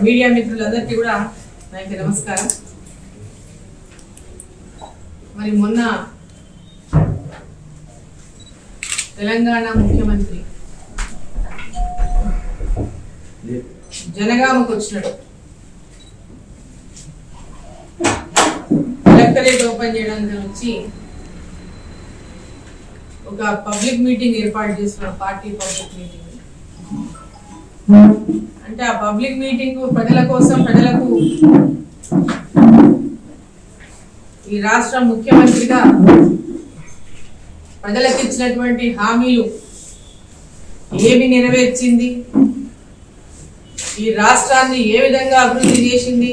Media మిత్రులందరికీ కూడా నాకు నమస్కారం. మరి మొన్న తెలంగాణ ముఖ్యమంత్రి జనగామకు వచ్చినాడు. కలెక్టరేట్ ఓపెన్ చేయడానికి వచ్చి ఒక పబ్లిక్ మీటింగ్ ఏర్పాటు చేస్తున్నారు, పార్టీ పబ్లిక్ మీటింగ్. అంటే ఆ పబ్లిక్ మీటింగ్ ప్రజల కోసం, ప్రజలకు ఈ రాష్ట్ర ముఖ్యమంత్రిగా ప్రజలకు ఇచ్చినటువంటి హామీలు ఏమి నెరవేర్చింది, ఈ రాష్ట్రాన్ని ఏ విధంగా అభివృద్ధి చేసింది,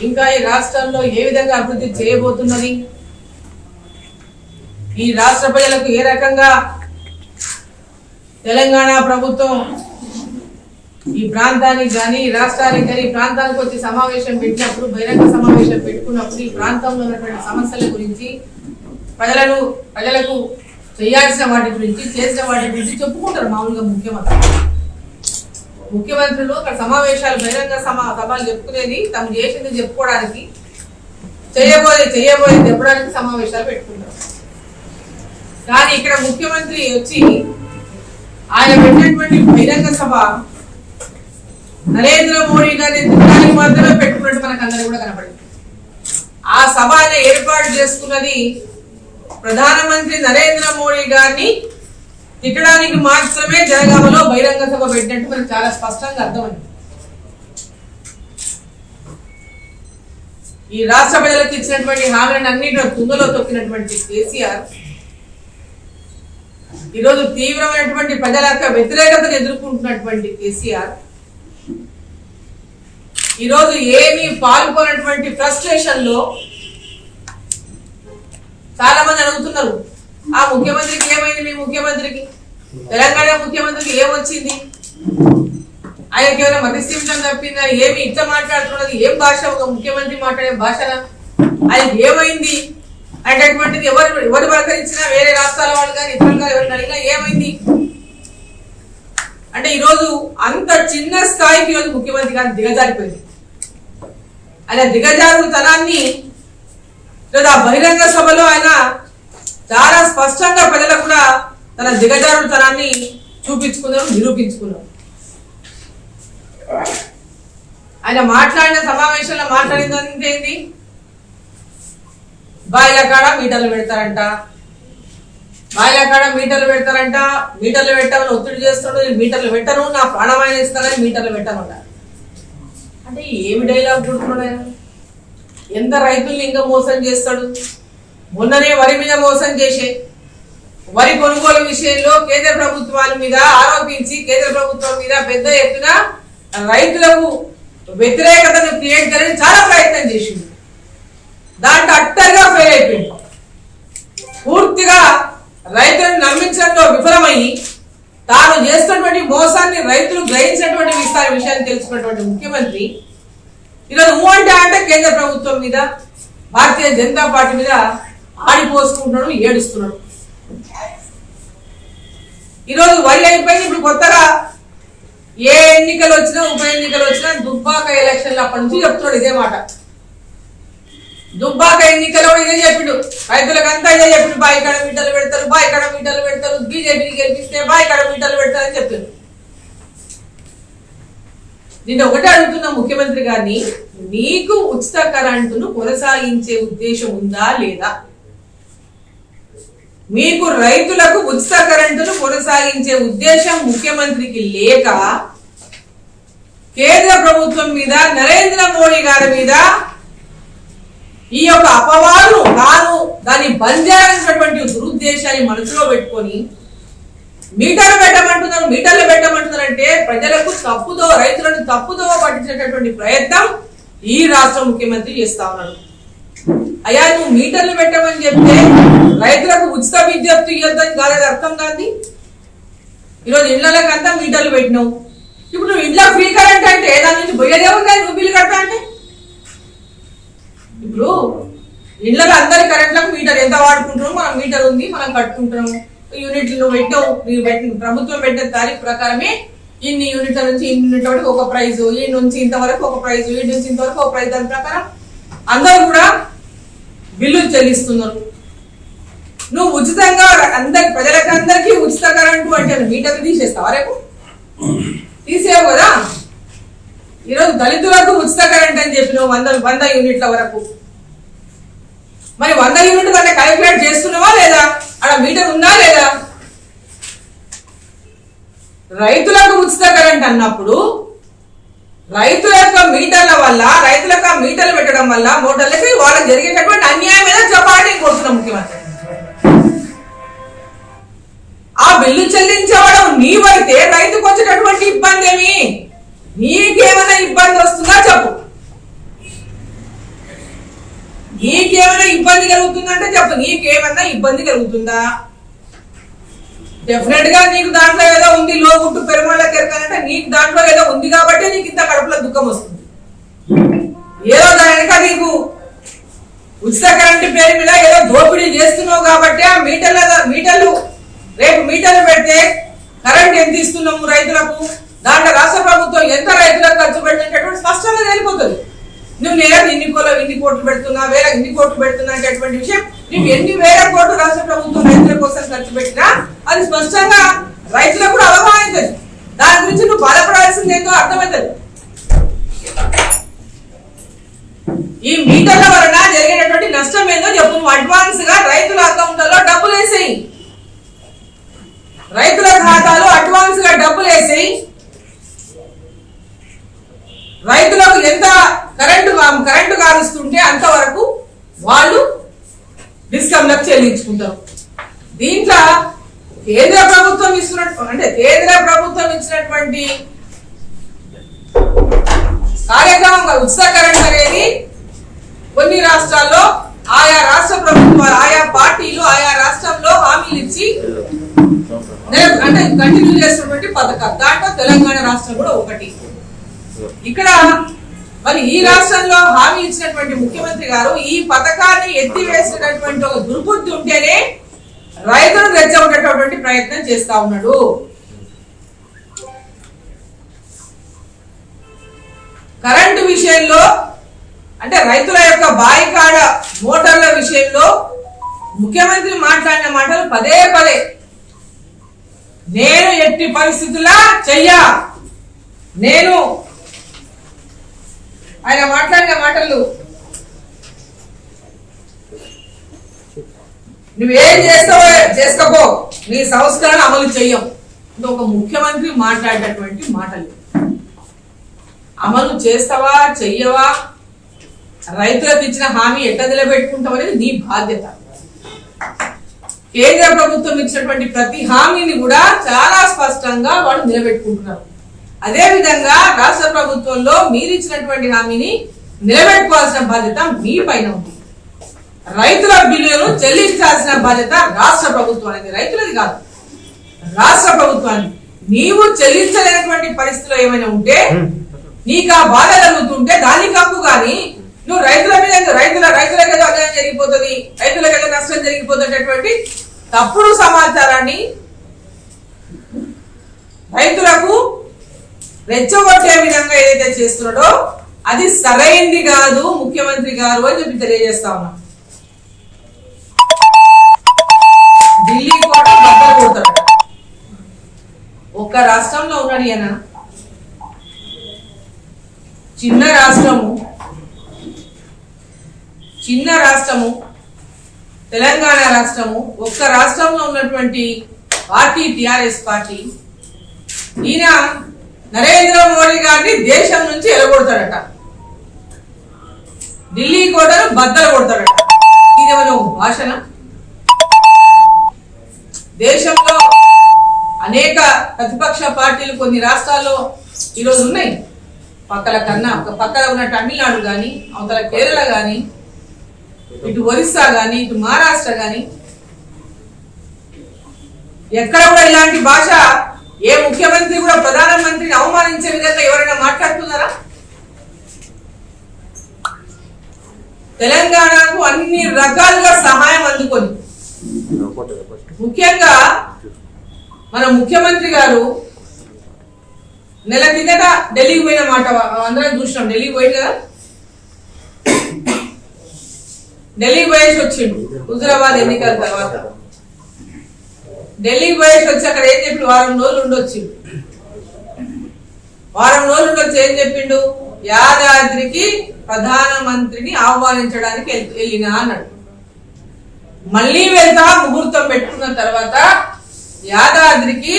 ఇంకా ఈ రాష్ట్రంలో ఏ విధంగా అభివృద్ధి చేయబోతున్నది, ఈ రాష్ట్ర ప్రజలకు ఏ రకంగా తెలంగాణ ప్రభుత్వం ఈ ప్రాంతానికి కానీ రాష్ట్రానికి కానీ ప్రాంతానికి వచ్చి సమావేశం పెట్టినప్పుడు, బహిరంగ సమావేశం పెట్టుకున్నప్పుడు ఈ ప్రాంతంలో ఉన్నటువంటి సమస్యల గురించి ప్రజలకు చేయాల్సిన వాటి గురించి, చేసిన వాటి గురించి చెప్పుకుంటారు. మామూలుగా ముఖ్యమంత్రులు అక్కడ సమావేశాలు, బహిరంగ సభలు చెప్పుకునేది తమ చేసింది చెప్పుకోవడానికి, చేయబోయేది చెప్పడానికి సమావేశాలు పెట్టుకుంటారు. కానీ ఇక్కడ ముఖ్యమంత్రి వచ్చి ఆయన పెట్టినటువంటి బహిరంగ సభ నరేంద్ర మోడీ గారి తిట్టడానికి మాత్రమే పెట్టుకున్నట్టు మనకు అందరూ కూడా కనపడింది. ఆ సభ ఏర్పాటు చేసుకున్నది ప్రధానమంత్రి నరేంద్ర మోడీ గారిని తిట్టడానికి మాత్రమే జనగామలో బహిరంగ సభ పెట్టినట్టు మనకు చాలా స్పష్టంగా అర్థమైంది. ఈ రాష్ట్ర ప్రజలకు ఇచ్చినటువంటి హామీలను అన్నింటిలో తుంగలో తొక్కినటువంటి కేసీఆర్ ఈరోజు తీవ్రమైనటువంటి ప్రజల యొక్క వ్యతిరేకతను ఎదుర్కొంటున్నటువంటి కేసీఆర్ ఈరోజు ఏమీ పాల్గొన్నటువంటి ఫ్రస్ట్రేషన్ లో చాలా మంది అడుగుతున్నారు, ఆ ముఖ్యమంత్రికి ఏమైంది, మీ ముఖ్యమంత్రికి, తెలంగాణ ముఖ్యమంత్రికి ఏమొచ్చింది, ఆయనకి ఏమైనా మతిస్థిమితం తప్పిందా, ఏమి ఇట్లా మాట్లాడుతున్నది, ఏం భాష, ఒక ముఖ్యమంత్రి మాట్లాడే భాషన, ఆయనకి ఏమైంది అనేటటువంటిది ఎవరు పలకరించినా, వేరే రాష్ట్రాల వాళ్ళు కానీ ఇతరులు కానీ ఎవరిని అడిగినా ఏమైంది అంటే ఈరోజు అంత చిన్న స్థాయికి ఈరోజు ముఖ్యమంత్రి గారు దిగజారిపోయింది. ఆయన దిగజారుతనాన్ని ఈరోజు ఆ బహిరంగ సభలో ఆయన చాలా స్పష్టంగా ప్రజలకు కూడా తన దిగజారుతనాన్ని నిరూపించుకున్నారు. ఆయన మాట్లాడిన సమావేశంలో మాట్లాడిందంటే ఏంటి, బాయిల కాడ మీటర్లు పెడతారంట, మీటర్లు పెట్టామని ఒత్తిడి చేస్తున్నాడు, నేను మీటర్లు పెట్టను, నా ప్రాణమైన ఇస్తానని మీటర్లు పెట్టను అంటే ఏమి డైలాగ్ కొడుతున్నాడు ఆయన? ఎంత రైతుల్ని ఇంకా మోసం చేస్తాడు. మొన్ననే వరి మీద మోసం చేసే వరి కొనుగోలు విషయంలో కేంద్ర ప్రభుత్వాల మీద ఆరోపించి కేంద్ర ప్రభుత్వం మీద పెద్ద ఎత్తున రైతులకు వ్యతిరేకతను క్రియేట్ చేయాలని చాలా ప్రయత్నం చేసింది. దాంట్లో అట్టర్గా ఫెయిల్ అయిపోయింది. పూర్తిగా రైతులను నమ్మించడంలో విఫలమయ్యి తాను చేస్తున్నటువంటి మోసాన్ని రైతులు గ్రహించినటువంటి విషయాన్ని తెలుసుకున్నటువంటి ముఖ్యమంత్రి ఈరోజు అంటే కేంద్ర ప్రభుత్వం మీద, భారతీయ జనతా పార్టీ మీద ఆడిపోసుకుంటున్నాడు, ఏడుస్తున్నాడు. ఈరోజు వరి అయిపోయింది. ఇప్పుడు కొత్తగా ఏ ఎన్నికలు వచ్చినా, ఉప ఎన్నికలు వచ్చినా దుబ్బాక ఎలక్షన్లు అప్పటి నుంచి చెప్తున్నాడు ఇదే మాట. దుబ్బాక ఎన్నికలో ఇదే చెప్పిండు, రైతులకంతా ఇదే చెప్పిండు, బాయికాడ మీటర్లు పెడతారు, బీజేపీని గెలిపిస్తే బాయికాడ మీటర్లు పెడతారని చెప్పిండు. నేను ఒకటే అడుగుతున్నా ముఖ్యమంత్రి గారిని, నీకు ఉచిత కరెంటును కొనసాగించే ఉద్దేశం ఉందా లేదా? మీకు రైతులకు ఉచిత కరెంటును కొనసాగించే ఉద్దేశం ముఖ్యమంత్రికి లేక కేంద్ర ప్రభుత్వం మీద, నరేంద్ర మోడీ గారి మీద ఈ యొక్క అపవాదు దాన్ని బంద్ చేయాలనేటువంటి దురుద్దేశాన్ని మనసులో పెట్టుకొని మీటర్లు పెట్టమంటున్నారు అంటే ప్రజలకు రైతులను తప్పుదో పట్టించేటటువంటి ప్రయత్నం ఈ రాష్ట్ర ముఖ్యమంత్రి చేస్తా ఉన్నాడు. అయ్యా, నువ్వు మీటర్లు పెట్టమని చెప్తే రైతులకు ఉచిత విద్యుత్ ఇవ్వద్దని కాలేదు అర్థం కాదు. ఈరోజు ఇళ్లకంతా మీటర్లు పెట్టినావు, ఇప్పుడు నువ్వు ఇంట్లో ఫ్రీ కరెంట్ అంటే దాని నుంచి పోయేదే ఉంది, నువ్వు బిల్లు కడతా అంటే. ఇప్పుడు ఇళ్లలో అందరి కరెంట్లకు మీటర్ ఎంత వాడుకుంటున్నావు, మనం మీటర్ ఉంది, మనం కట్టుకుంటున్నాము, యూనిట్లు నువ్వు పెట్టావు, ప్రభుత్వం పెట్టిన తారీఖు ప్రకారమే ఇన్ని యూనిట్ల నుంచి ఇన్ని యూనిట్ల వరకు ఒక ప్రైజు, ఈ నుంచి ఇంతవరకు ఒక ప్రైజు, ఈ నుంచి ఇంతవరకు ఒక ప్రైజ్, దాని ప్రకారం అందరూ కూడా బిల్లులు చెల్లిస్తున్నారు. నువ్వు ఉచితంగా ప్రజలకు అందరికీ ఉచిత కరెంటు అంటే మీటర్ తీసేస్తావా? రేపు తీసేవు కదా. ఈరోజు దళితులకు ఉచిత కరెంట్ అని చెప్పి నువ్వు 100 యూనిట్ల వరకు, మరి 100 యూనిట్లు అంటే క్యాలిక్యులేట్ చేస్తున్నావా లేదా? అక్కడ మీటర్ ఉందా లేదా? రైతులకు ఉచిత కరెంట్ అన్నప్పుడు రైతుల యొక్క మీటర్ల వల్ల, రైతుల యొక్క మీటర్లు పెట్టడం వల్ల మోటార్లకి వాళ్ళకి జరిగేటటువంటి అన్యాయం మీద చపాటీ కొడుతున్నాం ముఖ్యమంత్రి. ఆ బిల్లు చెల్లించేవాడు నీవైతే రైతుకు వచ్చేటటువంటి ఇబ్బంది ఏమి? నీకేమైనా ఇబ్బంది వస్తుందా చెప్పు. నీకేమైనా ఇబ్బంది కలుగుతుందంటే చెప్పు. నీకేమైనా ఇబ్బంది కలుగుతుందా? డెఫినెట్ గా నీకు దాంట్లో ఏదో ఉంది, లోగుట్టు పెరుమాళ్ళ కెరకాలంటే నీకు దాంట్లో ఏదో ఉంది కాబట్టి నీకు ఇంత కడుపులో దుఃఖం వస్తుంది. ఏదో దానిక నీకు ఉచిత కరెంటు పేరు మీద ఏదో దోపిడీ చేస్తున్నావు కాబట్టి ఆ మీటర్లు రేపు మీటర్లు పెడితే కరెంట్ ఎంత ఇస్తున్నాము రైతులకు, దాంట్లో రాష్ట్ర ప్రభుత్వం ఎంత రైతులకు ఖర్చు పెట్టినటువంటి స్పష్టంగా తెలిపోతుంది. నువ్వు నేలకు ఇన్ని కోట్లు పెడుతున్నా, వేలకు ఇన్ని కోట్లు పెడుతున్నా అనేటువంటి విషయం, నువ్వు ఎన్ని వేల కోట్లు రాష్ట్ర ప్రభుత్వం రైతుల కోసం ఖర్చు పెట్టినా అది స్పష్టంగా రైతులకు కూడా అవగాహన అవుతుంది. దాని గురించి నువ్వు బాధపడాల్సింది ఏంటో అర్థమవుతుంది. ఈ మీటర్ల వలన జరిగేటటువంటి నష్టం ఏందో చెప్పు. నువ్వు అడ్వాన్స్ గా రైతుల అకౌంట్లలో డబ్బులు వేసేయి, రైతుల ఖాతాలో అడ్వాన్స్ గా డబ్బులు వేసేయి. రైతులకు ఎంత కరెంటు కారుస్తుంటే అంతవరకు వాళ్ళు డిస్కమ్లకు చెల్లించుకుంటారు. దీంట్లో కేంద్ర ప్రభుత్వం ఇచ్చినటువంటి కార్యక్రమం ఉచిత కరెంట్ అనేది కొన్ని రాష్ట్రాల్లో ఆయా రాష్ట్ర ప్రభుత్వాలు, ఆయా పార్టీలు ఆయా రాష్ట్రంలో హామీలు ఇచ్చి అంటే కంటిన్యూ చేస్తున్నటువంటి పథకాలు. దాంట్లో తెలంగాణ రాష్ట్రం కూడా ఒకటి. ఇక్కడ మరి ఈ రాష్ట్రంలో హామీ ఇచ్చినటువంటి ముఖ్యమంత్రి గారు ఈ పథకాన్ని ఎత్తివేసినటువంటి ఒక దుర్బుద్ధి ఉంటేనే రైతులను రెచ్చగొట్టేటటువంటి ప్రయత్నం చేస్తా ఉన్నాడు. కరెంటు విషయంలో అంటే రైతుల యొక్క బాయికాడ మోటార్ల విషయంలో ముఖ్యమంత్రి మాట్లాడిన మాటలు పదే పదే నేను ఎట్టి పరిస్థితుల్లో చెయ్యా, నేను ఆయన మాట్లాడిన మాటలు నువ్వేం చేస్తావో చేసుకోపో, నీ సంస్కరణ అమలు చెయ్యం. ఒక ముఖ్యమంత్రి మాట్లాడేటటువంటి మాటలు అమలు చేస్తావా చెయ్యవా, రైతులకు ఇచ్చిన హామీ ఎట్లా నిలబెట్టుకుంటావు అనేది నీ బాధ్యత. కేంద్ర ప్రభుత్వం ఇచ్చినటువంటి ప్రతి హామీని కూడా చాలా స్పష్టంగా వాళ్ళు నిలబెట్టుకుంటున్నారు. అదే విధంగా రాష్ట్ర ప్రభుత్వంలో మీరు ఇచ్చినటువంటి హామీని నిలబెట్టుకోవాల్సిన బాధ్యత మీ పైన ఉంది. రైతుల బిల్లులను చెల్లించాల్సిన బాధ్యత రాష్ట్ర ప్రభుత్వానికి, రైతులది కాదు, రాష్ట్ర ప్రభుత్వానికి. నీవు చెల్లించలేనటువంటి పరిస్థితిలో ఏమైనా ఉంటే, నీకు ఆ బాధ కలుగుతుంటే దానికి హక్కు. కానీ నువ్వు రైతుల మీద రైతులకు ఏదో అన్యాయం జరిగిపోతుంది, రైతులకు ఏదో నష్టం జరిగిపోతున్నటువంటి తప్పుడు సమాచారాన్ని రైతులకు రెచ్చగొట్టే విధంగా ఏదైతే చేస్తున్నాడో అది సరైంది కాదు ముఖ్యమంత్రి గారు అని చెప్పి తెలియజేస్తా ఉన్నా. ఢిల్లీ కూడా బద్దలు కొడతాడు. ఒక్క రాష్ట్రంలో ఉన్నాడు ఈయన, చిన్న రాష్ట్రము తెలంగాణ రాష్ట్రము. ఒక్క రాష్ట్రంలో ఉన్నటువంటి పార్టీ టిఆర్ఎస్ పార్టీ. ఈయన నరేంద్ర మోడీ గారిని దేశం నుంచి ఎలగొడతాడట, ఢిల్లీ కోటను బద్దలు కొడతాడట. ఇదేమైనా ఒక భాషన? దేశంలో అనేక ప్రతిపక్ష పార్టీలు కొన్ని రాష్ట్రాల్లో ఈరోజు ఉన్నాయి. పక్కన ఉన్న తమిళనాడు కానీ, అవతల కేరళ కానీ, ఇటు ఒరిస్సా కానీ, ఇటు మహారాష్ట్ర కానీ, ఎక్కడ కూడా ఇలాంటి భాష ఏ ముఖ్యమంత్రి కూడా ప్రధానమంత్రిని అవమానించే విధంగా ఎవరైనా మాట్లాడుతున్నారా? తెలంగాణకు అన్ని రకాలుగా సహాయం అందుకొని, ముఖ్యంగా మన ముఖ్యమంత్రి గారు నెల కిందట ఢిల్లీకి పోయిన మాట అందరం చూసినాం. ఢిల్లీకి పోయింది కదా, ఢిల్లీకి పోయేసి వచ్చిండు హుజురాబాద్ ఎన్నికల తర్వాత. ఢిల్లీకి పోయేసి వచ్చి అక్కడ ఏం చెప్పి వారం రోజులు ఉండొచ్చిండు. వారం రోజులు ఉండొచ్చి ఏం చెప్పిండు, యాదాద్రికి ప్రధానమంత్రిని ఆహ్వానించడానికి వెళ్ళినా అన్నాడు. మళ్ళీ వెళ్తా ముహూర్తం పెట్టుకున్న తర్వాత యాదాద్రికి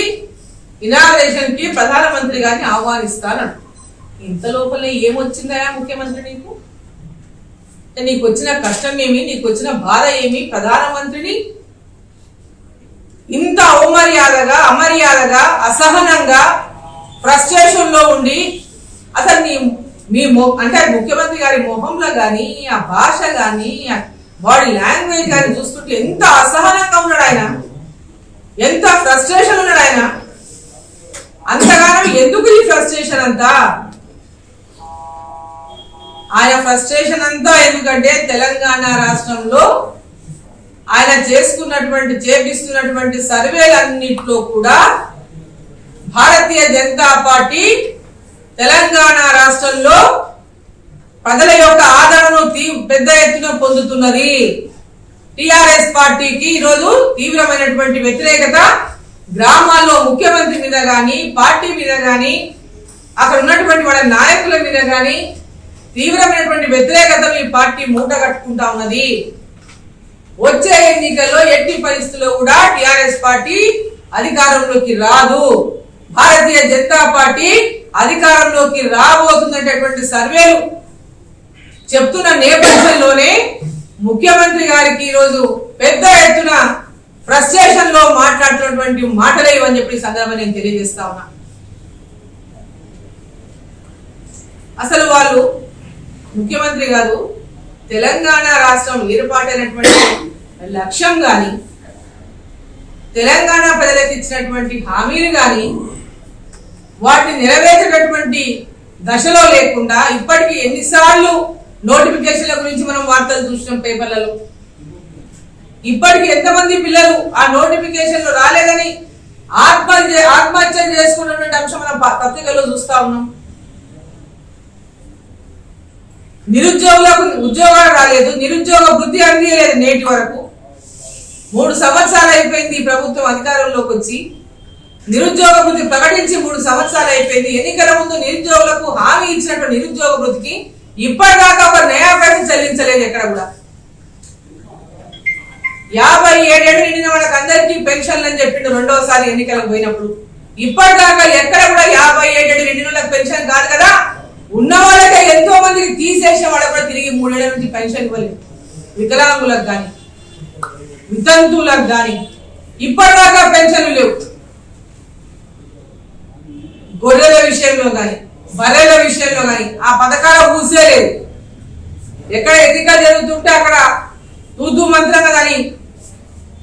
ఇనాగ్రేషన్ కి ప్రధానమంత్రి గారిని ఆహ్వానిస్తానన్నాడు. ఇంత లోపలే ఏమొచ్చిందా ముఖ్యమంత్రి నీకు? నీకు వచ్చిన కష్టం ఏమి, నీకు వచ్చిన బాధ ఏమి? ప్రధానమంత్రిని ఇంత అవమర్యాదగా, అమర్యాదగా, అసహనంగా, ఫ్రస్ట్రేషన్ లో ఉండి అసలు మీ అంటే ముఖ్యమంత్రి గారి మొహంలో గాని, ఆ భాష గాని, బాడీ లాంగ్వేజ్ గాని చూస్తుంటే ఎంత అసహనంగా ఉన్నాడు ఆయన, ఎంత ఫ్రస్ట్రేషన్ ఉన్నాడు ఆయన. అంతగానో ఎందుకు ఈ ఫ్రస్ట్రేషన్ అంతా? ఆయన ఫ్రస్ట్రేషన్ అంతా ఎందుకంటే తెలంగాణ రాష్ట్రంలో ఆయన చేపిస్తున్నటువంటి సర్వేలన్నింటిలో కూడా భారతీయ జనతా పార్టీ తెలంగాణ రాష్ట్రంలో ప్రజల యొక్క ఆదరణను పెద్ద ఎత్తున పొందుతున్నది. టిఆర్ఎస్ పార్టీకి ఈరోజు తీవ్రమైనటువంటి వ్యతిరేకత గ్రామాల్లో ముఖ్యమంత్రి మీద గాని, పార్టీ మీద గాని, అక్కడ ఉన్నటువంటి వాళ్ళ నాయకుల మీద గాని తీవ్రమైనటువంటి వ్యతిరేకత ఈ పార్టీ మూట కట్టుకుంటా ఉన్నది. వచ్చే ఎన్నికల్లో ఎట్టి పరిస్థితుల్లో కూడా టిఆర్ఎస్ పార్టీ అధికారంలోకి రాదు. భారతీయ జనతా పార్టీ అధికారంలోకి రాబోతున్నటువంటి సర్వేలు చెప్తున్న నేపథ్యంలోనే ముఖ్యమంత్రి గారికి ఈరోజు పెద్ద ఎత్తున ఫ్రస్ట్రేషన్ లో మాట్లాడుతున్నటువంటి మాటలే ఇవని చెప్పి సందర్భంగా నేను తెలియజేస్తా ఉన్నా. అసలు వాళ్ళు ముఖ్యమంత్రి గారు తెలంగాణ రాష్ట్రం ఏర్పాటైనటువంటి లక్ష్యం గాని, తెలంగాణ ప్రజలకు ఇచ్చినటువంటి హామీలు గాని వాటిని నెరవేర్చేటటువంటి దశలో లేకుండా ఇప్పటికీ ఎన్నిసార్లు నోటిఫికేషన్ల గురించి మనం వార్తలు చూసినాం పేపర్లలో. ఇప్పటికి ఎంతమంది పిల్లలు ఆ నోటిఫికేషన్లు రాలేదని ఆత్మహత్యలు చేసుకున్నటువంటి అంశం మనం పత్రికల్లో చూస్తా ఉన్నాం. నిరుద్యోగులకు ఉద్యోగాలు రాలేదు, నిరుద్యోగ వృద్ధి అందియలేదు. నేటి వరకు 3 సంవత్సరాలు అయిపోయింది ఈ ప్రభుత్వం అధికారంలోకి వచ్చి. నిరుద్యోగ వృద్ధి ప్రకటించి 3 సంవత్సరాలు అయిపోయింది. ఎన్నికల ముందు నిరుద్యోగులకు హామీ ఇచ్చినటువంటి నిరుద్యోగ వృద్ధికి ఇప్పటిదాకా ఒక నయా పైసలు చెల్లించలేదు ఎక్కడ కూడా. 57 ఏళ్ళు నిండిన వాళ్ళకి అందరికీ పెన్షన్లు అని చెప్పిండు రెండోసారి ఎన్నికలకు పోయినప్పుడు. ఇప్పటిదాకా ఎక్కడ కూడా 57 ఏళ్ళు నిండిన వాళ్ళకి పెన్షన్ కాదు కదా, ఉన్న వాళ్ళకే ఎంతో మందికి తీసేసిన వాళ్ళకి కూడా తిరిగి 3 ఏళ్ల నుంచి పెన్షన్ ఇవ్వలేదు. వికలాంగులకు గాని, వితంతువులకు గాని ఇప్పటిదాకా పెన్షన్లు లేవు. గొర్రెల విషయంలో గాని, బర్రెల విషయంలో గాని ఆ పథకాల ఊసే లేదు. ఎక్కడ ఎన్నికలు జరుగుతుంటే అక్కడ తూతూ మంత్రంగా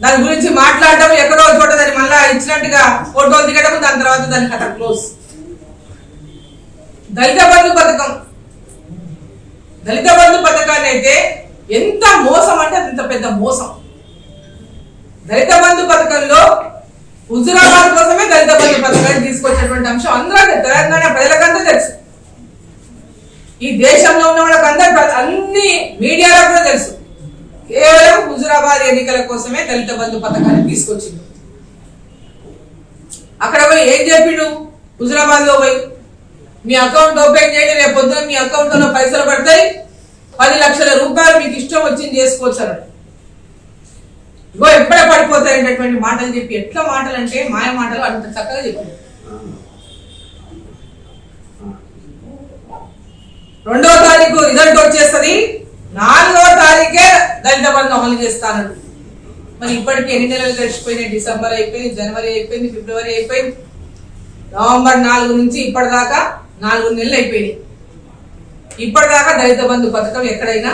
దాని గురించి మాట్లాడటం, ఎక్కడో చోట దాన్ని మళ్ళా ఇచ్చినట్టుగా ఫోటోలు దిగడం, దాని తర్వాత దాని కథ క్లోజ్. దళిత బంధు పథకాన్ని అయితే ఎంత మోసం అంటే అంత పెద్ద మోసం. దళిత బంధు పథకంలో హుజురాబాద్ కోసమే దళిత బంధు పథకాన్ని తీసుకొచ్చినటువంటి అంశం అందరూ తెలంగాణ ప్రజలకంతా తెలుసు. ఈ దేశంలో ఉన్న వాళ్ళకందరూ అన్ని మీడియాలో కూడా తెలుసు. కేవలం హుజురాబాద్ ఎన్నికల కోసమే దళిత బంధు పథకాన్ని తీసుకొచ్చిండు. అక్కడ పోయి ఏం చెప్పిండు? హుజురాబాద్ లో పోయి మీ అకౌంట్ ఓపెన్ చేయండి, రేపు పొద్దున మీ అకౌంట్ లో పైసలు పడతాయి, 10 లక్షల రూపాయలు మీకు ఇష్టం వచ్చింది చేసుకోవచ్చు. ఇగో ఎప్పుడే పడిపోతాయి అనేటువంటి మాటలు చెప్పి, ఎట్లా మాటలు అంటే మాయ మాటలు అంత చక్కగా చెప్పారు. 2వ తారీఖు రిజల్ట్ వచ్చేస్తుంది, 4వ తారీఖే దళిత బంధు అమలు చేస్తాను. మరి ఇప్పటికి ఎన్ని నెలలు గడిచిపోయినాయి? డిసెంబర్ అయిపోయింది, జనవరి అయిపోయింది, ఫిబ్రవరి అయిపోయింది, నవంబర్ 4 నుంచి ఇప్పటిదాకా 4 నెలలు అయిపోయినాయి. ఇప్పటిదాకా దళిత బంధు పథకం ఎక్కడైనా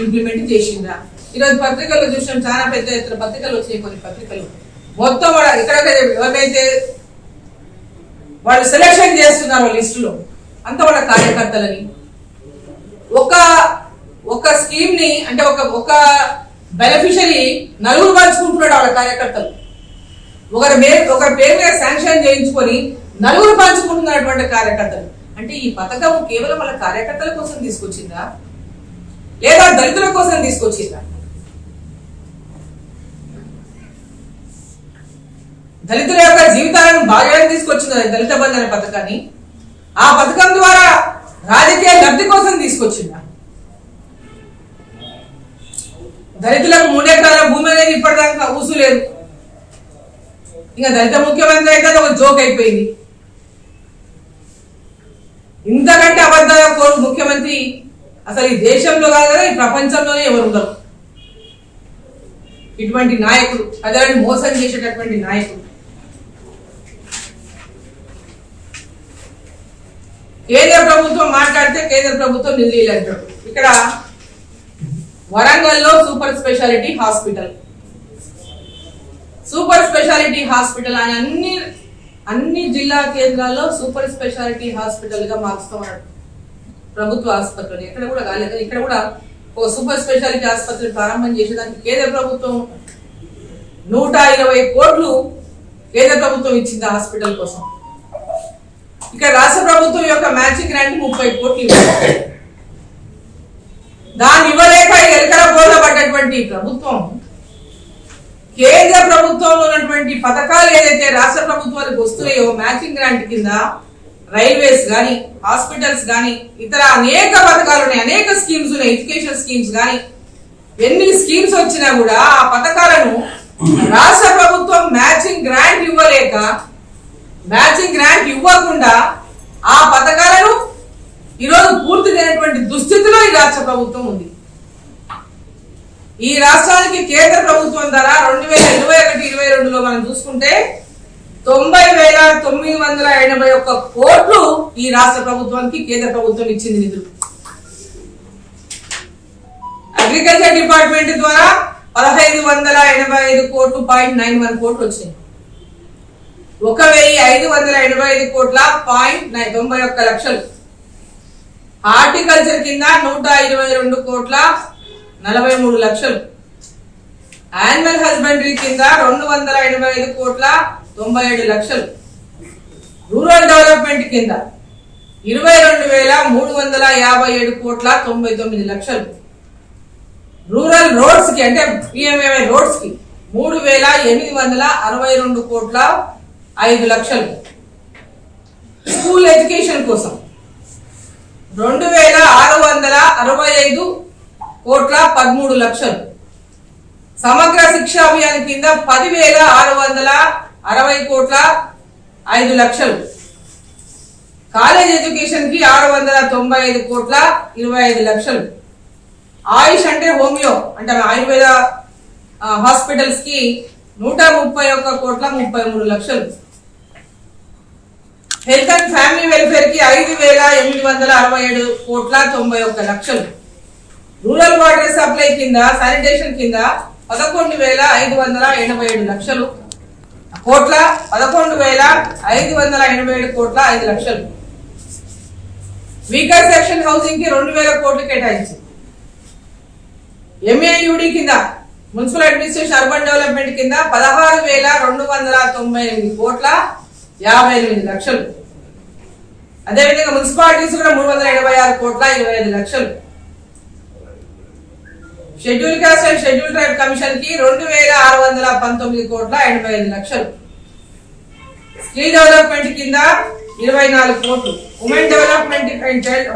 ఇంప్లిమెంట్ చేసిందా? ఈరోజు పత్రికల్లో చూసినాం, చాలా పెద్ద ఎత్తున పత్రికలు వచ్చినాయి. కొన్ని పత్రికలు మొత్తం ఇక్కడ ఎవరినైతే వాళ్ళు సెలెక్షన్ చేస్తున్నారు లిస్టులో అంత వాళ్ళ కార్యకర్తలని ఒక స్కీమ్ ని అంటే ఒక బెనిఫిషరీ 4 పంచుకుంటున్నాడు వాళ్ళ కార్యకర్తలు. ఒకరి పేరు మీద శాంక్షన్ చేయించుకొని నలుగురు పంచుకుంటున్నటువంటి కార్యకర్తలు. అంటే ఈ పథకం కేవలం వాళ్ళ కార్యకర్తల కోసం తీసుకొచ్చిందా లేదా దళితుల కోసం తీసుకొచ్చిందా? దళితుల యొక్క జీవితాలను బాగా తీసుకొచ్చింది దళిత బంధు అనే పథకాన్ని. ఆ పథకం ద్వారా రాజకీయ లబ్ధి కోసం తీసుకొచ్చిందా? దళితులకు 3 ఎకరాల భూమి అనేది ఇప్పటిదాకా ఊసులేదు. ఇంకా దళిత ముఖ్యమంత్రి అయితే ఒక జోక్ అయిపోయింది. ఇంతకంటే అబద్ధాల కోరు ముఖ్యమంత్రి అసలు ఈ దేశంలో కాదు కదా, ఈ ప్రపంచంలోనే ఎవరు ఉండరు. ఇటువంటి నాయకుడు, ప్రజలను మోసం చేసేటటువంటి నాయకుడు. కేంద్ర ప్రభుత్వం మాట్లాడితే కేంద్ర ప్రభుత్వం నిధులు అంటాడు. ఇక్కడ వరంగల్లో super speciality hospital, super speciality hospital అని అన్ని జిల్లా కేంద్రాల్లో సూపర్ స్పెషాలిటీ హాస్పిటల్ గా మార్చుతామన్నాడు ప్రభుత్వ ఆసుపత్రులు. ఎక్కడ కూడా కాలేదు. ఇక్కడ కూడా ఓ సూపర్ స్పెషాలిటీ ఆసుపత్రి ప్రారంభం చేసేదానికి కేంద్ర ప్రభుత్వం 120 కోట్లు కేంద్ర ప్రభుత్వం ఇచ్చింది హాస్పిటల్ కోసం. ఇక్కడ రాష్ట్ర ప్రభుత్వం యొక్క మ్యాచింగ్ గ్రాంట్ 30 కోట్లు ఇవ్వాలి. దాన్ని ఇవ్వలేక ఎలకల బోర్ల పడ్డటువంటి ప్రభుత్వం కేంద్ర ప్రభుత్వంలో ఉన్నటువంటి పథకాలు ఏదైతే రాష్ట్ర ప్రభుత్వానికి వస్తున్నాయో మ్యాచింగ్ గ్రాంట్ కింద రైల్వేస్ గాని, హాస్పిటల్స్ గాని, ఇతర అనేక పథకాలు ఉన్నాయి, అనేక స్కీమ్స్ ఉన్నాయి, ఎడ్యుకేషన్ స్కీమ్స్ గాని, ఎన్ని స్కీమ్స్ వచ్చినా కూడా ఆ పథకాలను రాష్ట్ర ప్రభుత్వం మ్యాచింగ్ గ్రాంట్ ఇవ్వలేక, మ్యాచింగ్ గ్రాంట్ ఇవ్వకుండా ఆ పథకాలను ఈరోజు పూర్తి చేయనటువంటి దుస్థితిలో ఈ రాష్ట్ర ప్రభుత్వం ఉంది. ఈ రాష్ట్రానికి కేంద్ర ప్రభుత్వం ద్వారా 2021-22లో మనం చూసుకుంటే 90,981 కోట్లు ఈ రాష్ట్ర ప్రభుత్వానికి కేంద్ర ప్రభుత్వం ఇచ్చింది నిధులు. అగ్రికల్చర్ డిపార్ట్మెంట్ ద్వారా 1,585 కోట్లు 0.91 కోట్లు వచ్చింది. 1,585 కోట్ల 0.91 లక్షలు. హార్టికల్చర్ కింద 122 కోట్ల 43 లక్షలు. యానిమల్ హస్బెండరీ కింద 285 కోట్ల 97 లక్షలు. రూరల్ డెవలప్మెంట్ కింద 22,357 కోట్ల 99 లక్షలు. రూరల్ రోడ్స్ కి అంటే పిఎంఏవై రోడ్స్ కి 3,862 కోట్ల 5 లక్షలు. స్కూల్ ఎడ్యుకేషన్ కోసం 2,665 కోట్ల 13 లక్షలు. సమగ్ర శిక్షా అభియాన్ కింద 10,660 కోట్ల 5 లక్షలు. కాలేజ్ ఎడ్యుకేషన్ కి 695 కోట్ల 25 లక్షలు. ఆయుష్ అంటే హోమియో అంటే ఆయుర్వేద హాస్పిటల్స్ కి 131 కోట్ల 33 లక్షలు. హెల్త్ అండ్ ఫ్యామిలీ వెల్ఫేర్ కి 5,867 కోట్ల 91 లక్షలు. రూరల్ వాటర్ సప్లై కింద శానిటేషన్ కింద 11,587 లక్షలు కోట్ల 11,587 కోట్ల 5 లక్షలు. వీకర్ సెక్షన్ హౌసింగ్ కి 2,000 కోట్లు కేటాయించింది. ఎంఏయుడి కింద మున్సిపల్ అడ్మినిస్ట్రేషన్ అర్బన్ డెవలప్మెంట్ కింద 16,298 కోట్ల 58 లక్షలు. అదేవిధంగా మున్సిపాలిటీస్ కూడా 386 కోట్ల 25 లక్షలు. Schedule caste and schedule tribe commission కి 2,619 కోట్ల 85 లక్షలు. స్కిల్ డెవలప్మెంట్ కింద 24 కోట్లు. Women development and child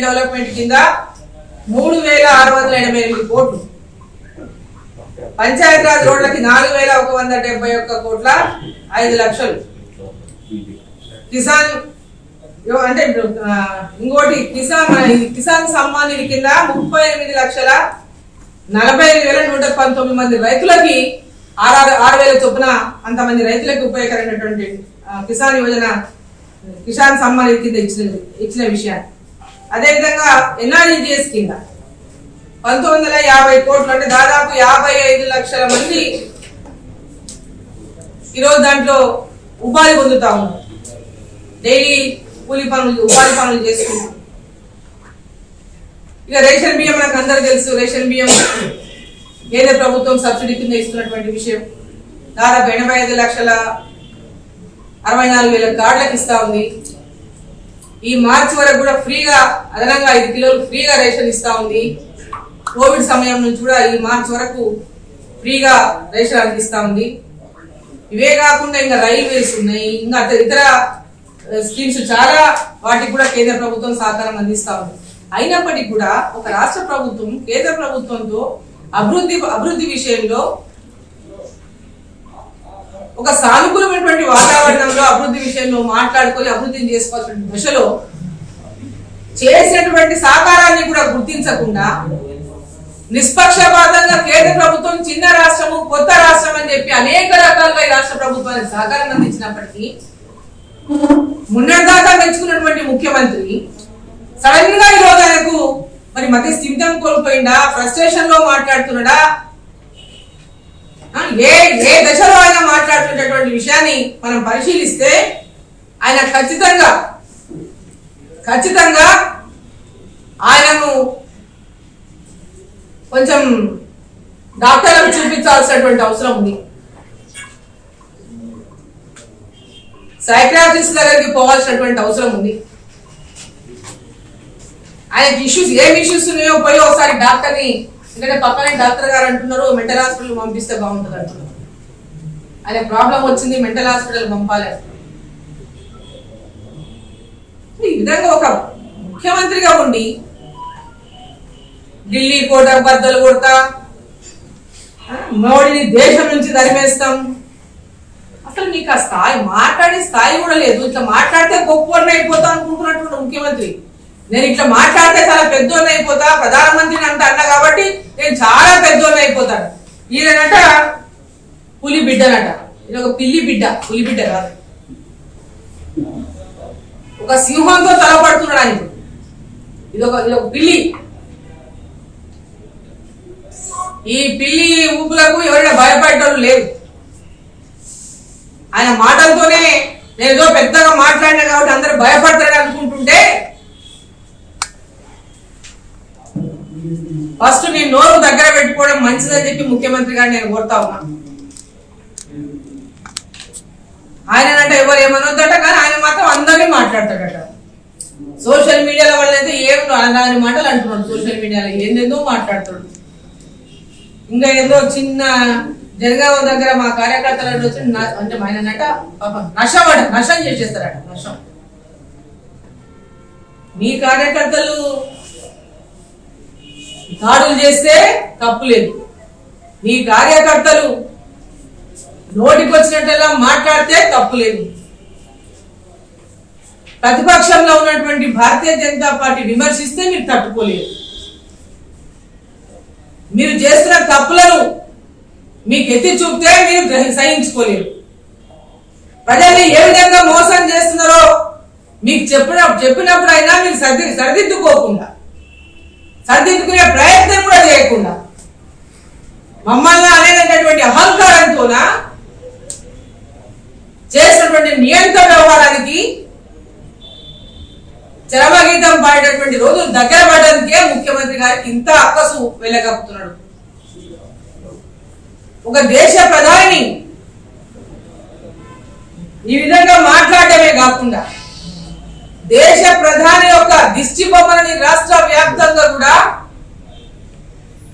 development కింద 3,688 కోట్లు. పంచాయత్ రాజ్ రోడ్లకి 4,171 కోట్ల 5 లక్షలు. కిసాన్ అంటే ఇంకోటి కిసాన్ సమ్మాన్ నిధి కింద 38,40,119 మంది రైతులకి 6,000 చొప్పున అంతమంది రైతులకు ఉపయోగకరమైనటువంటి కిసాన్ యోజన కిసాన్ సమ్మాన్ నిధి కింద ఇచ్చిన విషయాన్ని. అదేవిధంగా ఎన్ఆర్ఈజిఎస్ కింద 1,950 కోట్లు అంటే దాదాపు 55 లక్షల మంది ఈరోజు దాంట్లో ఉపాధి పొందుతా ఉన్నారు. డైలీ కూలి పనులు, ఉపాధి పనులు చేసుకుంటాం. ఇక రేషన్ బియ్యం మనకు అందరూ తెలుసు. రేషన్ బియ్యం కేంద్ర ప్రభుత్వం సబ్సిడీ కింద ఇస్తున్నటువంటి విషయం. దాదాపు 85 లక్షల 64,000 కార్డులకు ఇస్తా ఉంది. ఈ మార్చి వరకు కూడా ఫ్రీగా అదనంగా 5 కిలోలు ఫ్రీగా రేషన్ ఇస్తా ఉంది. కోవిడ్ సమయం నుంచి కూడా ఈ మార్చి వరకు ఫ్రీగా రేషన్ అందిస్తా ఉంది. ఇవే కాకుండా ఇంకా రైల్వేస్ ఉన్నాయి, ఇంకా ఇతర స్కీమ్స్ చాలా, వాటికి కూడా కేంద్ర ప్రభుత్వం సహకారం అందిస్తా ఉంది. అయినప్పటికీ కూడా ఒక రాష్ట్ర ప్రభుత్వం కేంద్ర ప్రభుత్వంతో అభివృద్ధి విషయంలో ఒక సానుకూలమైనటువంటి వాతావరణంలో అభివృద్ధి విషయంలో మాట్లాడుకొని అభివృద్ధిని చేసుకోవాల్సిన దశలో చేసినటువంటి సహకారాన్ని కూడా గుర్తించకుండా నిష్పక్షపాతంగా కేంద్ర ప్రభుత్వం చిన్న రాష్ట్రము కొత్త రాష్ట్రం అని చెప్పి అనేక రకాలుగా ఈ రాష్ట్ర ప్రభుత్వానికి సహకారం అందించినప్పటికీ మున్నటిదాకా మెచ్చుకున్నటువంటి ముఖ్యమంత్రి సడన్ గా ఈ రోజు ఆయనకు మరి మధ్య స్థిమితం కోల్పోయిందా, ఫ్రస్ట్రేషన్ లో మాట్లాడుతున్నాడా, ఏ దశలో ఆయన మాట్లాడుతున్నటువంటి విషయాన్ని మనం పరిశీలిస్తే ఆయన ఖచ్చితంగా ఆయనను కొంచెం డాక్టర్లకు చూపించాల్సినటువంటి అవసరం ఉంది. సైకియాట్రిస్ట్ దగ్గరికి పోవాల్సినటువంటి అవసరం ఉంది. ఆయనకి ఏం ఇష్యూస్ ఉన్నాయో పోయి ఒకసారి డాక్టర్ని, ఎందుకంటే పక్కనే డాక్టర్ గారు అంటున్నారు మెంటల్ హాస్పిటల్ పంపిస్తే బాగుంటుంది అంటున్నారు. ఆయన ప్రాబ్లం వచ్చింది, మెంటల్ హాస్పిటల్ పంపాలి. ఈ విధంగా ఒక ముఖ్యమంత్రిగా ఉండి ఢిల్లీ కోట బద్దలు కొడతా, మోడీని దేశం నుంచి తరిమేస్తాం, అసలు నీకు ఆ స్థాయి, మాట్లాడే స్థాయి కూడా లేదు. ఇట్లా మాట్లాడితే గొప్పవాడిని అయిపోతా అనుకుంటున్నటువంటి ముఖ్యమంత్రి, నేను ఇట్లా మాట్లాడితే చాలా పెద్దోడిని అయిపోతా, ప్రధానమంత్రిని అన్న కాబట్టి నేను చాలా పెద్దోడిని అయిపోతాను. ఈయనట పులి బిడ్డనట, ఈయన ఒక పిల్లి బిడ్డ, పులి బిడ్డ కాదు, ఒక సింహంతో తలపడుతున్నాడు ఆయన. ఇది ఒక పిల్లి. ఈ పిల్లి ఊపులకు ఎవరైనా భయపడేటోళ్ళు లేరు. ఆయన మాటలతోనే నేను ఏదో పెద్దగా మాట్లాడినా కాబట్టి అందరూ భయపడతారని అనుకుంటుంటే, ఫస్ట్ నేను నోరు దగ్గర పెట్టుకోవడం మంచిదని చెప్పి ముఖ్యమంత్రి గారిని నేను కోరుతా ఉన్నా. ఆయనంటే ఎవరు ఏమనొద్దట, కానీ ఆయన మాత్రం అందరినీ మాట్లాడతాడట. సోషల్ మీడియాలో వాళ్ళైతే ఏం ఆయన మాటలు అంటున్నాడు, సోషల్ మీడియాలో ఏందేందో మాట్లాడతాడు. ఇంకా ఏదో చిన్న జనగామ దగ్గర మా కార్యకర్తలు వచ్చి అంటే ఆయనట నష్టం చేసేస్తారట. నష్టం మీ కార్యకర్తలు దాడులు చేస్తే తప్పు లేదు, మీ కార్యకర్తలు నోటికి వచ్చినట్టెలా మాట్లాడితే తప్పు లేదు. ప్రతిపక్షంలో ఉన్నటువంటి భారతీయ జనతా పార్టీ విమర్శిస్తే మీరు తట్టుకోలేరు. మీరు చేస్తున్న తప్పులను మీకు ఎత్తి చూపితే మీరు సహించుకోలేరు. ప్రజల్ని ఏ విధంగా మోసం చేస్తున్నారో మీకు చెప్పినప్పుడు అయినా మీరు సరిదిద్దుకునే ప్రయత్నం కూడా చేయకుండా మమ్మల్ని అనేటటువంటి అహంకారంతోన చేసినటువంటి నియంత్రణ వ్యవహారానికి చరమగీతం పాడేటటువంటి రోజులు దగ్గర పడడానికే ముఖ్యమంత్రి గారికి ఇంత అక్కసు వెళ్ళగలుగుతున్నాడు. ఒక దేశ ప్రధాని ఈ విధంగా మాట్లాడటమే కాకుండా దేశ ప్రధాని యొక్క దిష్టి బొమ్మని రాష్ట్ర వ్యాప్తంగా కూడా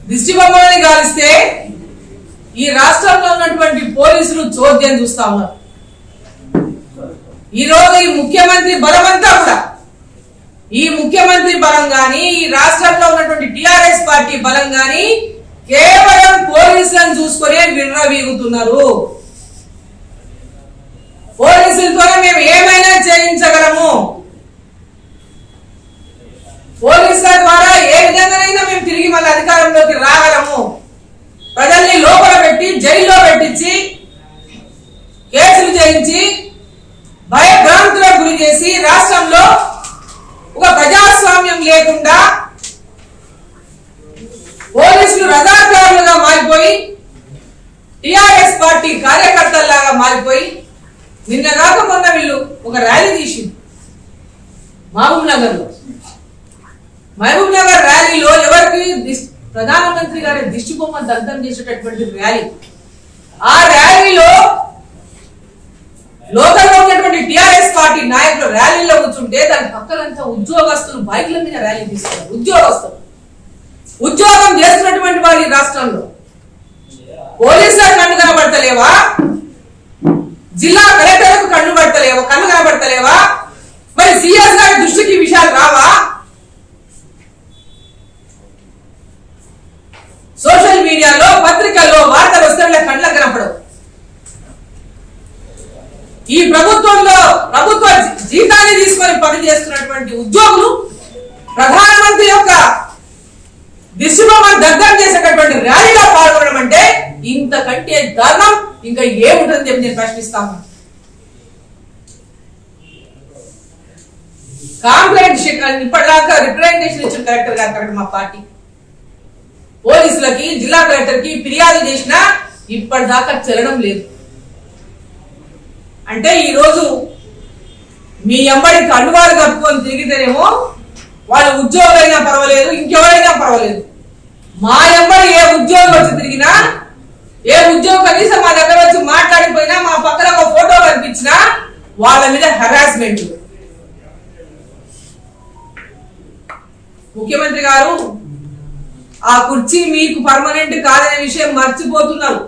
దిష్టి బొమ్మని గాలిస్తే ఈ రాష్ట్రంలో ఉన్నటువంటి పోలీసులు చోద్యం చూస్తా ఉన్నారు. ఈ రోజు ఈ ముఖ్యమంత్రి బలమంతా కూడా, ఈ ముఖ్యమంత్రి బలం గాని, ఈ రాష్ట్రంలో ఉన్నటువంటి టిఆర్ఎస్ పార్టీ బలం గాని కేవలం పోలీసులను చూసుకునే విర్రవీగుతున్నారు. పోలీసులతోనే మేము ఏమైనా చేయించగలము, పోలీసుల ద్వారా ఏ విధంగానైనా మేము తిరిగి మళ్ళీ అధికారంలోకి రాగలము, ప్రజల్ని లోపల పెట్టి జైల్లో పెట్టించి కేసులు చేయించి భయభ్రాంతులకు గురి చేసి రాష్ట్రంలో ఒక ప్రజాస్వామ్యం లేకుండా పోలీసులు రజాకారులుగా మారిపోయి టిఆర్ఎస్ పార్టీ కార్యకర్తల్లాగా మారిపోయి నిన్న కాక మొన్న వీళ్ళు ఒక ర్యాలీ తీసింది మహబూబ్ నగర్ ర్యాలీలో ఎవరికి ప్రధానమంత్రి గారి దిష్టి బొమ్మ దగ్ధం చేసేటటువంటి ర్యాలీ. ఆ ర్యాలీలో లోకల్లో ఉన్నటువంటి టిఆర్ఎస్ పార్టీ నాయకులు ర్యాలీలో కూర్చుంటే దాని పక్కనంతా ఉద్యోగస్తులు బైక్ల మీద ర్యాలీ తీస్తున్నారు. ఉద్యోగం చేస్తున్నటువంటి వాళ్ళు ఈ రాష్ట్రంలో పోలీసులకు కన్ను కనబడతలేవా? జిల్లా కలెక్టర్లకు కన్ను కనబడతలేవా? మరి సిఎస్ గారి దృష్టికి ఈ విషయాలు రావా? సోషల్ మీడియాలో పత్రికల్లో వార్తలు వస్తే వీళ్ళ కళ్ళకు కనపడవు. ఈ ప్రభుత్వ జీతాన్ని తీసుకొని పనిచేస్తున్నటువంటి ఉద్యోగులు ప్రధానమంత్రి యొక్క దిశబొమ్మను దగ్ధం చేసేటటువంటి ర్యాలీలో పాల్గొనడం అంటే ఇంతకంటే దారుణం ఇంకా ఏముంటుందని చెప్పి నేను ప్రశ్నిస్తాను. కాంప్లైంట్ ఇప్పటిదాకా రిప్రజెంటేషన్ ఇచ్చిన కలెక్టర్ గారు అక్కడ మా పార్టీ పోలీసులకి జిల్లా కలెక్టర్ కి ఫిర్యాదు చేసినా ఇప్పటిదాకా చెల్లడం లేదు. అంటే ఈ రోజు మీ ఎంబడి కండువాలు కప్పుకొని తిరిగితేనేమో వాళ్ళ ఉద్యోగులైనా పర్వాలేదు, ఇంకెవరైనా పర్వాలేదు. మా ఎంబడి ఏ ఉద్యోగం వచ్చి తిరిగినా, ఏ ఉద్యోగం కనీసం మా దగ్గర వచ్చి మాట్లాడిపోయినా, మా పక్కన ఒక ఫోటో కనిపించినా వాళ్ళ మీద హెరాస్మెంట్. ముఖ్యమంత్రి గారు ఆ కుర్చీ మీకు పర్మనెంట్ కాదనే విషయం మర్చిపోతున్నారు.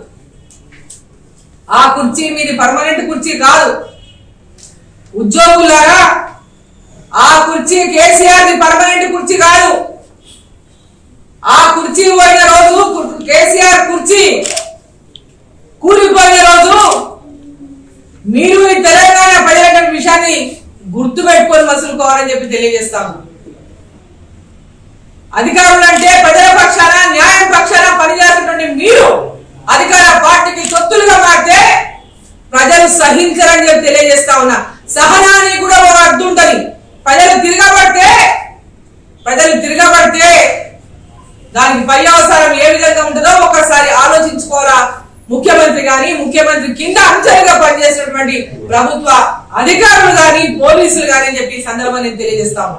ఆ కుర్చీ మీది పర్మనెంట్ కుర్చీ కాదు. ఉద్యోగులారా, ఆ కుర్చీ కేసీఆర్ ది పర్మనెంట్ కుర్చీ కాదు. ఆ కుర్చీ పోయిన రోజు, కేసీఆర్ కుర్చీ కూలిపోయిన రోజు మీరు ఈ తెలంగాణ ప్రజల విషయాన్ని గుర్తు పెట్టుకొని మసులుకోవాలని చెప్పి తెలియజేస్తాము. అధికారులు అంటే ప్రజల పక్షాన, న్యాయం పక్షాన పనిచేస్తున్నటువంటి మీరు అధికార పార్టీకి తొత్తులుగా మారితే ప్రజలు సహించరని చెప్పి తెలియజేస్తా ఉన్నా. సహనానికి కూడా ఒక అర్థం ఉంటది. ప్రజలు తిరగబడితే దానికి పర్యవసానం ఏ విధంగా ఉంటుందో ఒకసారి ఆలోచించుకోవాలా ముఖ్యమంత్రి గాని, ముఖ్యమంత్రి కింద అంచెలుగా పనిచేసినటువంటి ప్రభుత్వ అధికారులు గాని, పోలీసులు గాని అని చెప్పి సందర్భాన్ని నేను తెలియజేస్తాము.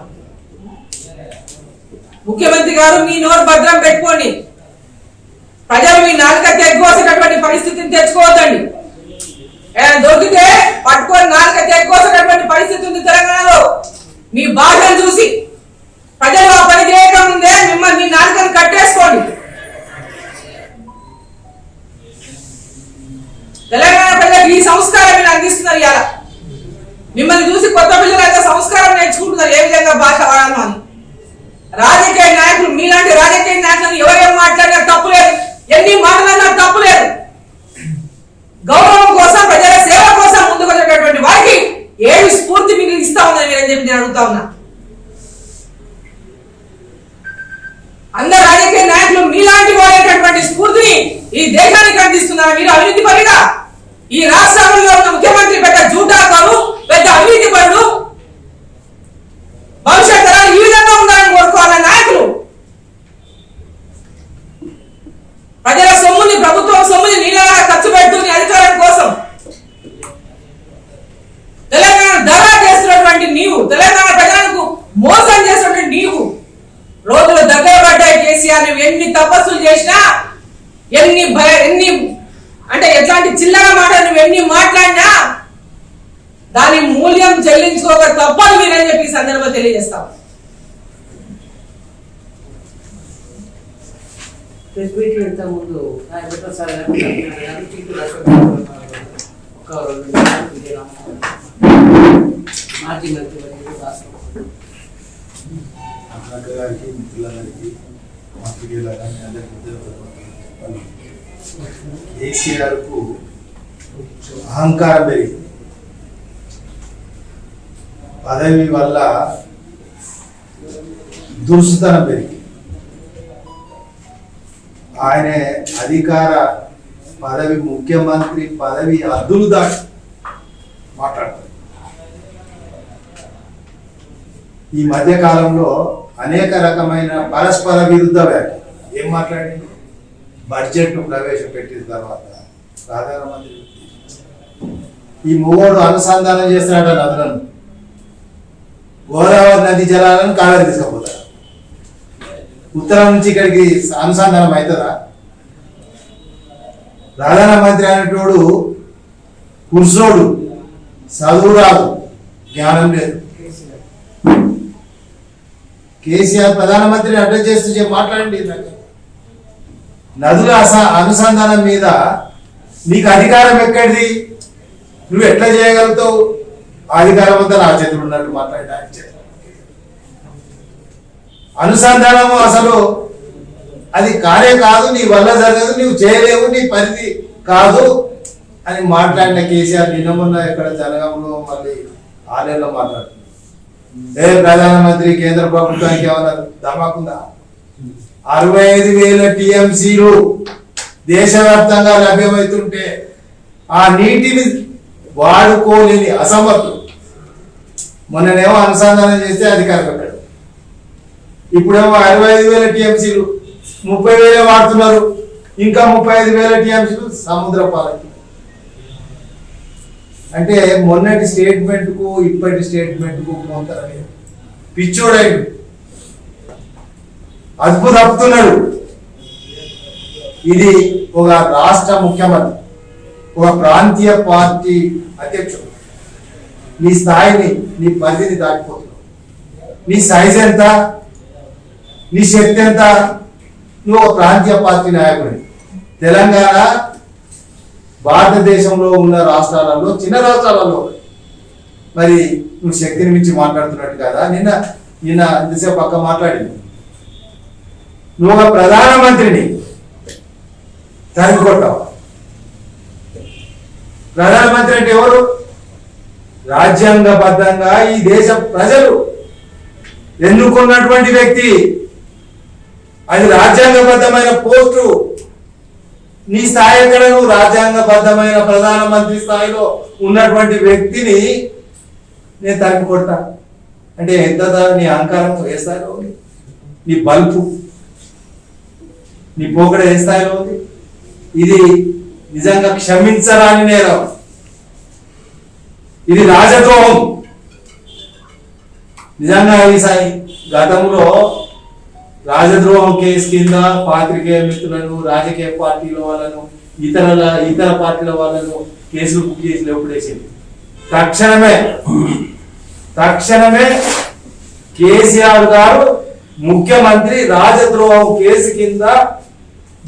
ముఖ్యమంత్రి గారు మీ నోరు భద్రం పెట్టుకోండి. ప్రజలు మీ నాలుక తెగ్గోసేటటువంటి పరిస్థితిని తెచ్చుకోవద్దండి. దొరికితే పట్టుకొని నాలుక తెగ్గోసేటటువంటి పరిస్థితి ఉంది తెలంగాణలో. మీ భాషను చూసి ప్రజలు ఆ పని చేయడం ఉందే, మిమ్మల్ని మీ నాలుకను కట్టేసుకోండి. తెలంగాణ ప్రజలకు ఈ సంస్కారం మీరు అందిస్తున్నారు. ఇలా మిమ్మల్ని చూసి కొత్త పిల్లలు అయితే సంస్కారం నేర్చుకుంటున్నారు, ఏ విధంగా భాష వాడాలి అని. రాజకీయ నాయకులు, మీలాంటి రాజకీయ నాయకులను ఎవరేం మాట్లాడినా తప్పులేదు, ఎన్ని మాట్లాడినా తప్పులేదు. గౌరవం కోసం, ప్రజల సేవ కోసం ముందుకు వచ్చేటటువంటి వారికి ఏమి స్ఫూర్తి మీకు ఇస్తా ఉందని మీరని చెప్పి నేను అడుగుతా ఉన్నా. అందరు రాజకీయ నాయకులు మీలాంటి వాడేటటువంటి స్ఫూర్తిని ఈ దేశానికి అందిస్తున్నారు. మీరు అవినీతి పరుగా, ఈ రాష్ట్రంలో ఉన్న ముఖ్యమంత్రి పెద్ద జూటాకారు, పెద్ద అవినీతి పరుడు, భవిష్యత్ తరాలు ఈ విధంగా ఉండాలని కోరుకోవాలన్న నాయకులు ప్రజల సొమ్ముని, ప్రభుత్వం సొమ్ముని నీళ్ళగా ఖర్చు పెడుతుంది అధికారం కోసం. తెలంగాణ దగా చేస్తున్నటువంటి నీవు, తెలంగాణ ప్రజలకు మోసం చేస్తున్నటువంటి నీవు, రోజులు దగ్గర పడ్డాయి. కేసీఆర్ నువ్వు ఎన్ని తపస్సులు చేసినా, ఎన్ని అంటే ఎట్లాంటి చిల్లర మాటలు నువ్వు ఎన్ని మాట్లాడినా దాని మూల్యం చెల్లించుకోక తప్పదు మీరని చెప్పి ఈ సందర్భంగా తెలియజేస్తాం. ముందు మాజీ మంత్రి గారికి, మిత్రులందరికీ, మా కేసీఆర్ కు అహంకారం పెరిగింది. పదవి వల్ల దురుసుతనం పెరిగింది. ఆయన అధికార పదవి, ముఖ్యమంత్రి పదవి హద్దులు దాటి మాట్లాడతారు. ఈ మధ్య కాలంలో అనేక రకమైన పరస్పర విరుద్ధ వ్యాఖ్యలు. ఏం మాట్లాడింది? బడ్జెట్ ప్రవేశపెట్టిన తర్వాత ప్రధానమంత్రి ఈ మూడు అనుసంధానం చేస్తున్నాడు నదులను, గోదావరి నది జలాలను కావేరి తీసుకుపోతారు. ఉత్తరం నుంచి ఇక్కడికి అనుసంధానం అవుతుందా? ప్రధానమంత్రి అనేటోడు కుర్సోడు, చదువు రాదు, జ్ఞానం లేదు. కేసీఆర్ ప్రధానమంత్రిని అడ్రస్ చేస్తూ మాట్లాడండి. నదుల అనుసంధానం మీద నీకు అధికారం ఎక్కడిది? నువ్వు ఎట్లా చేయగలుగుతావు? అధికారం అంతా నా చేతులు ఉన్నట్టు మాట్లాడా. అనుసంధానము అసలు అది కానే కాదు, నీ వల్ల జరగదు, నువ్వు చేయలేవు, నీ పరిధి కాదు అని మాట్లాడిన కేసీఆర్ నిన్న మొన్న ఎక్కడ జనగంలో మళ్ళీ ఆలయంలో మాట్లాడుతున్నారు. ప్రధానమంత్రి కేంద్ర ప్రభుత్వానికి ఏమన్నా ధమాకుందా? 65,000 టీఎంసీలు దేశవ్యాప్తంగా లభ్యమవుతుంటే ఆ నీటిని వాడుకోలేని అసమర్థులు. మొన్ననేమో అనుసంధానం చేస్తే అధికారం పెట్టాడు, ఇప్పుడేమో 65,000 టీఎంసీలు 30,000 వాడుతున్నారు, ఇంకా 35,000 టీఎంసీలు సముద్ర పాలకి. అంటే మొన్నటి స్టేట్మెంట్ కు ఇప్పటి స్టేట్మెంట్ కు కొంత పిచ్చోడైడు, అద్భుత అప్పుతున్నాడు. ఇది ఒక రాష్ట్ర ముఖ్యమంత్రి, ఒక ప్రాంతీయ పార్టీ అధ్యక్షుడు. నీ స్థాయిని, నీ పరిధిని దాటిపోతున్నావు. నీ సైజ్ ఎంత, నీ శక్తి ఎంత? నువ్వు ఒక ప్రాంతీయ పార్టీ నాయకుడి. తెలంగాణ భారతదేశంలో ఉన్న రాష్ట్రాలలో, చిన్న రాష్ట్రాలలో మరి నువ్వు శక్తిని మించి మాట్లాడుతున్నట్టు కదా. నిన్న ఇంతసేపు పక్క మాట్లాడింది. నువ్వు ఒక ప్రధానమంత్రిని తరిమికొట్టావు. ప్రధానమంత్రి అంటే ఎవరు? రాజ్యాంగబద్ధంగా ఈ దేశ ప్రజలు ఎన్నుకున్నటువంటి వ్యక్తి. అది రాజ్యాంగబద్ధమైన పోస్టు. నీ స్థాయి ఎక్కడ? నువ్వు రాజ్యాంగబద్ధమైన ప్రధానమంత్రి స్థాయిలో ఉన్నటువంటి వ్యక్తిని నేను తరిమి కొడతా అంటే ఎంత? నీ అహంకారం ఏ స్థాయిలో ఉంది? నీ బల్పు, నీ పోకడ ఏ స్థాయిలో ఉంది? ఇది నిజంగా క్షమించరాని నేరం, ఇది రాజద్రోహం. నిజంగా ఈసారి గతంలో రాజద్రోహం కేసు కింద పాత్రికేయ మిత్రులను, రాజకీయ పార్టీల వాళ్ళను, ఇతర పార్టీల వాళ్ళను కేసులు బుక్ చేసి ఎప్పుడేసింది. తక్షణమే కేసీఆర్ గారు ముఖ్యమంత్రి రాజద్రోహం కేసు కింద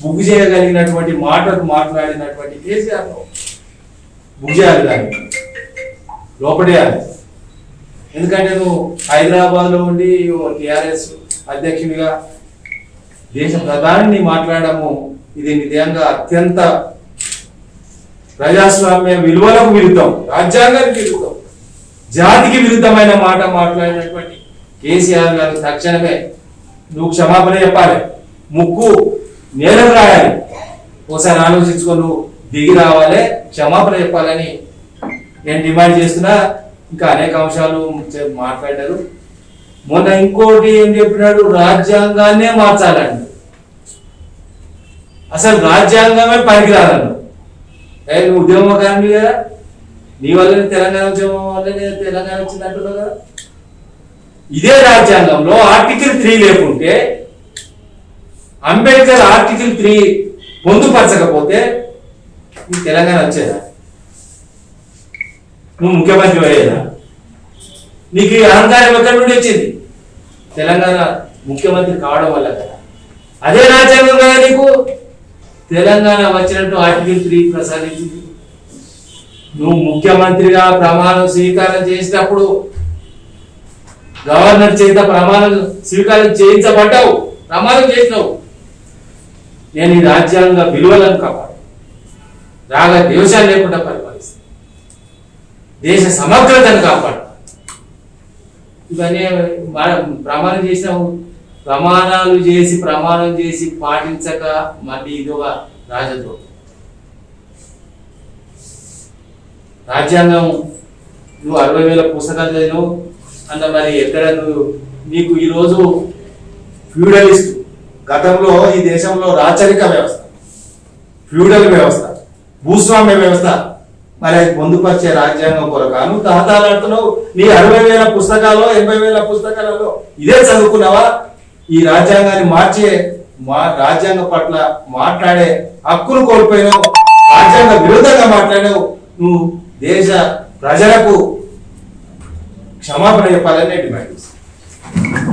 బుక్ చేయగలిగినటువంటి మాటలు మాట్లాడినటువంటి కేసీఆర్ బుక్ చేయాలి, దాన్ని లోపడేయాలి. ఎందుకంటే నువ్వు హైదరాబాద్ లో ఉండి టిఆర్ఎస్ అధ్యక్షుడిగా దేశ ప్రధాని మాట్లాడము, ఇది నిజంగా అత్యంత ప్రజాస్వామ్య విలువలకు విరుద్ధం, రాజ్యాంగానికి విరుద్ధం, జాతికి విరుద్ధమైన మాట మాట్లాడినటువంటి కేసీఆర్ గారు తక్షణమే నువ్వు క్షమాపణ చెప్పాలి, ముక్కు నేలకు రాయాలి, ఒకసారి ఆలోచించుకో, నువ్వు దిగి రావాలి, క్షమాపణ చెప్పాలని నేను డిమాండ్ చేస్తున్నా. ఇంకా అనేక అంశాలు మాట్లాడారు. మొన్న ఇంకోటి ఏం చెప్పినాడు? రాజ్యాంగాన్నే మార్చాలండి. అసలు రాజ్యాంగమే పనికిరాదన్ను. నువ్వు ఉద్యమకారుని కదా, నీ వల్లనే తెలంగాణ ఉద్యమం వల్లనే తెలంగాణ వచ్చింది అంటున్నావు కదా. ఇదే రాజ్యాంగంలో ఆర్టికల్ 3 లేకుంటే, అంబేద్కర్ ఆర్టికల్ 3 పొందుపరచకపోతే ఈ తెలంగాణ వచ్చేదా? నువ్వు ముఖ్యమంత్రి అయ్యేదా? నీకు ఈ అహంకారం ఎక్కడి నుండి వచ్చింది? తెలంగాణ ముఖ్యమంత్రి కావడం వల్ల కదా. అదే రాజ్యాంగం కదా నీకు తెలంగాణ వచ్చినట్టు ఆర్టికల్ 3 ప్రసాదించింది. నువ్వు ముఖ్యమంత్రిగా ప్రమాణం స్వీకారం చేసినప్పుడు గవర్నర్ చేత ప్రమాణం స్వీకారం చేయించబడ్డావు, ప్రమాణం చేసినావు. నేను ఈ రాజ్యాంగ విలువలను కాపాడు, రాగ దేశాలు లేకుండా పరిపాలిస్తాను, దేశ సమగ్రతను కాపాడు. ఇవన్నీ ప్రమాణం చేసినావు. ప్రమాణాలు చేసి ప్రమాణం చేసి పాటించక మళ్ళీ ఇదొక రాజద్రోహం. రాజ్యాంగం నువ్వు 60,000 పుస్తకాలు చదివావు అన్న, మరి ఎక్కడ నీకు ఈరోజు ఫ్యూడలిస్ట్, గతంలో ఈ దేశంలో రాచరిక వ్యవస్థ, ఫ్యూడల్ వ్యవస్థ, భూస్వామ్య వ్యవస్థ, మరి అది పొందుపరిచే రాజ్యాంగం కొరకాను తహతాలాడుతున్నావు. నీ 60,000 పుస్తకాలు 80,000 పుస్తకాలలో ఇదే చదువుకున్నావా? ఈ రాజ్యాంగాన్ని మార్చే రాజ్యాంగం పట్ల మాట్లాడే హక్కును కోల్పోయినావు, రాజ్యాంగ విరుద్ధంగా మాట్లాడావు. నువ్వు దేశ ప్రజలకు క్షమాపణ చెప్పాలని నేను డిమాండ్ చేస్తాను.